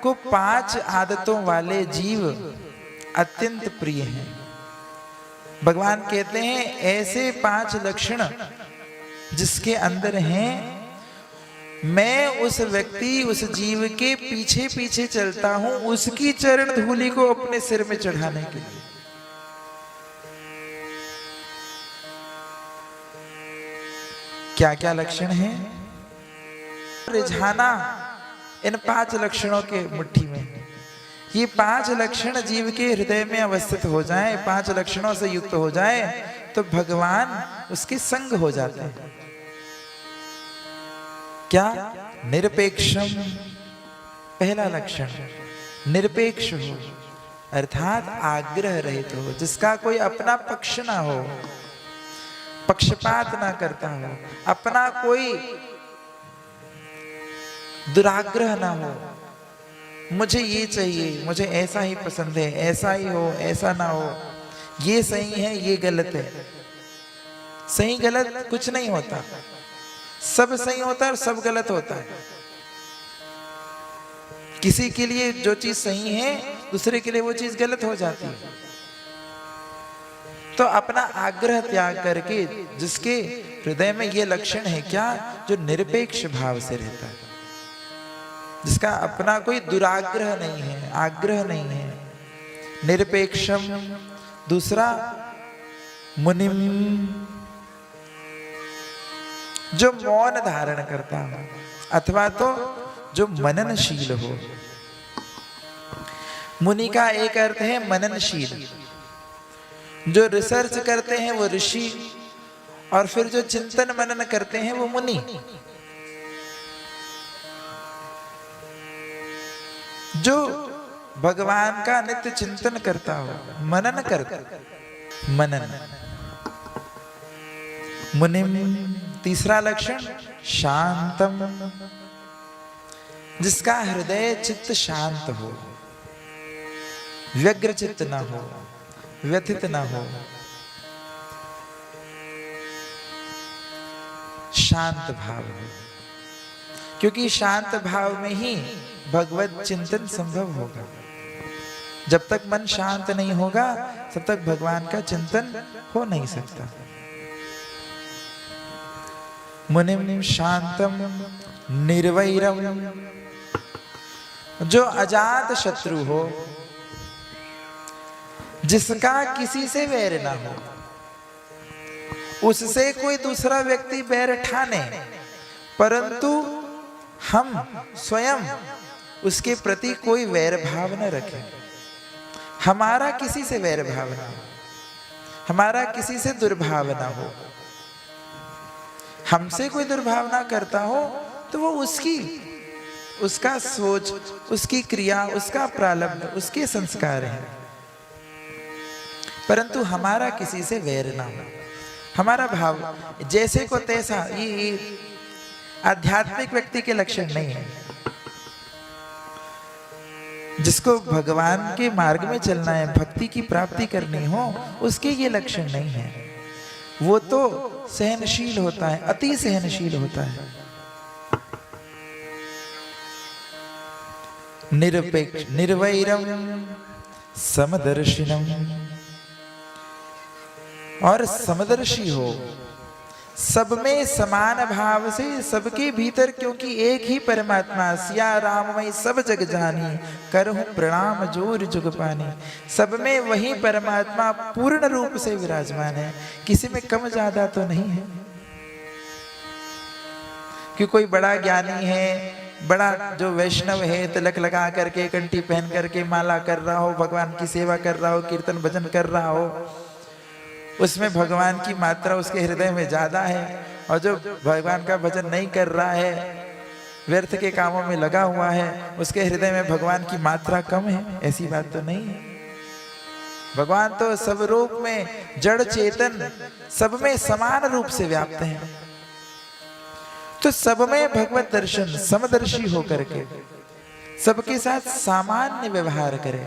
को 5 आदतों वाले जीव अत्यंत प्रिय हैं। भगवान कहते हैं ऐसे 5 लक्षण जिसके अंदर हैं, मैं उस व्यक्ति उस जीव के पीछे पीछे चलता हूं उसकी चरण धूलि को अपने सिर में चढ़ाने के लिए। क्या क्या लक्षण हैं? रिझाना इन 5 लक्षणों के मुट्ठी में। ये 5 लक्षण जीव के हृदय में अवस्थित हो जाए, 5 लक्षणों से युक्त हो जाए तो भगवान उसके संग हो जाते हैं। क्या? निरपेक्षम, पहला लक्षण निरपेक्ष हो, अर्थात आग्रह रहित हो, जिसका कोई अपना पक्ष ना हो, पक्षपात ना करता हो, अपना कोई दुराग्रह ना हो। मुझे ये चाहिए, मुझे ऐसा ही पसंद है, ऐसा ही हो, ऐसा ना हो, ये सही है, ये गलत है। सही गलत कुछ नहीं होता, सब सही होता है और सब गलत होता है। किसी के लिए जो चीज सही है दूसरे के लिए वो चीज गलत हो जाती है। तो अपना आग्रह त्याग करके जिसके हृदय में ये लक्षण है, क्या? जो निरपेक्ष भाव से रहता है, जिसका अपना कोई दुराग्रह नहीं है, आग्रह नहीं है, निरपेक्षम। दूसरा मुनिम, जो मौन धारण करता हो अथवा तो जो मननशील हो। मुनि का एक अर्थ है मननशील, जो रिसर्च करते हैं वो ऋषि, और फिर जो चिंतन मनन करते हैं वो मुनि। जो भगवान का नित्य चिंतन करता हो, मनन करता, मनन मुनिम। तीसरा लक्षण शांतम, जिसका हृदय चित्त शांत हो, व्यग्र चित्त ना हो, व्यथित ना हो, शांत भाव हो। क्योंकि शांत भाव में ही भगवत चिंतन संभव होगा। जब तक मन शांत नहीं होगा तब तक भगवान का चिंतन हो नहीं सकता। मुनिम शांतम निर्वैरम, जो अजात शत्रु हो, जिसका किसी से वैर ना हो, उससे कोई दूसरा व्यक्ति वैर ठाने परंतु हम स्वयं उसके प्रति कोई वैर भाव न रखें। हमारा किसी से वैर भाव ना हो, हमारा किसी से दुर्भावना हो। हमसे कोई दुर्भावना करता हो तो वो उसका सोच, उसकी क्रिया, उसका प्रारब्ध, उसके संस्कार हैं, परंतु हमारा किसी से वैर ना हो। हमारा भाव जैसे को तैसा, ये आध्यात्मिक व्यक्ति के लक्षण नहीं है। जिसको भगवान के मार्ग में चलना है, भक्ति की प्राप्ति करनी हो, उसके ये लक्षण नहीं है। वो तो सहनशील होता है, अति सहनशील होता है। निरपेक्ष निर्वैरम समदर्शिनम, और समदर्शी हो, सब में समान भाव से, सबके भीतर, क्योंकि एक ही परमात्मा सिया राममय सब जग जानी, करहूं प्रणाम जोर जुग पानी। सब में वही परमात्मा पूर्ण रूप से विराजमान है, किसी में कम ज्यादा तो नहीं है। कि कोई बड़ा ज्ञानी है, बड़ा जो वैष्णव है, तिलक लगा करके, कंठी पहन करके माला कर रहा हो, भगवान की सेवा कर रहा हो, कीर्तन भजन कर रहा हो, उसमें भगवान की मात्रा उसके हृदय में ज्यादा है। और जो भगवान का भजन नहीं कर रहा है, व्यर्थ के कामों में लगा हुआ है, उसके हृदय में भगवान की मात्रा कम है, ऐसी बात तो नहीं है। भगवान तो सब रूप में, जड़ चेतन सब में समान रूप से व्याप्त है। तो सब में भगवत दर्शन, समदर्शी होकर के सबके साथ सामान्य व्यवहार करें।